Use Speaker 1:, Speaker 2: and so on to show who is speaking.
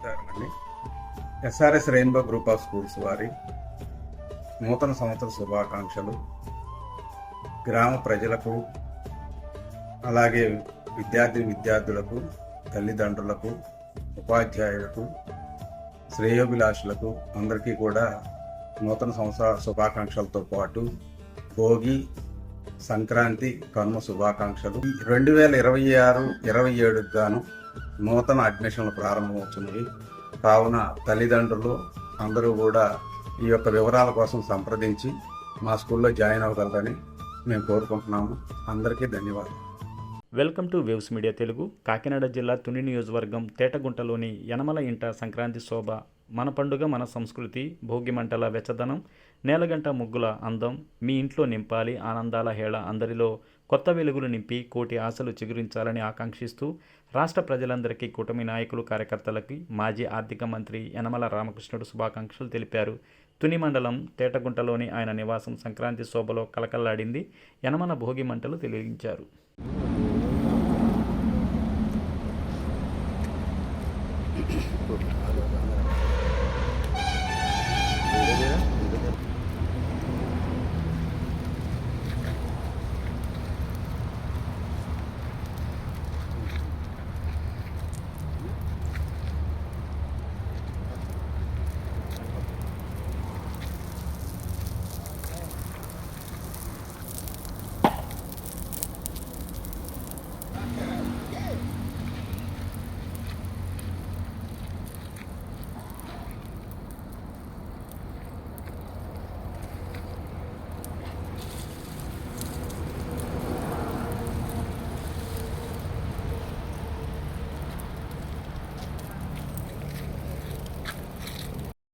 Speaker 1: నమస్కారం అండి. SRS Rainbow group of schools వారి నూతన సంవత్సర శుభాకాంక్షలు గ్రామ ప్రజలకు, అలాగే విద్యార్థులకు, తల్లిదండ్రులకు, ఉపాధ్యాయులకు, శ్రేయోభిలాషులకు అందరికీ కూడా నూతన సంవత్సర శుభాకాంక్షలతో పాటు భోగి, సంక్రాంతి, కనుమ శుభాకాంక్షలు. 2026-27 గాను నూతన అడ్మిషన్లు ప్రారంభమవుతున్నవి. కావున తల్లిదండ్రులు అందరూ కూడా ఈ యొక్క వివరాల కోసం సంప్రదించి మా స్కూల్లో జాయిన్ అవ్వగలరని మేము కోరుకుంటున్నాము. అందరికీ ధన్యవాదాలు.
Speaker 2: Welcome to waves media Telugu. Kakinada జిల్లా తుని నియోజకవర్గం తేటగుంటలోని యనమల ఇంట సంక్రాంతి శోభ, మన పండుగ మన సంస్కృతి, భోగి మంటల వెచ్చదనం, నేలగంట ముగ్గుల అందం మీ ఇంట్లో నింపాలి ఆనందాల హేళ, అందరిలో కొత్త వెలుగులు నింపి కోటి ఆశలు చిగురించాలని ఆకాంక్షిస్తూ రాష్ట్ర ప్రజలందరికీ కూటమి నాయకులు, కార్యకర్తలకి మాజీ ఆర్థిక మంత్రి యనమల రామకృష్ణుడు శుభాకాంక్షలు తెలిపారు. తుని మండలం తేటగుంటలోని ఆయన నివాసం సంక్రాంతి శోభలో కలకల్లాడింది. యనమల భోగి మంటలు వెలిగించారు.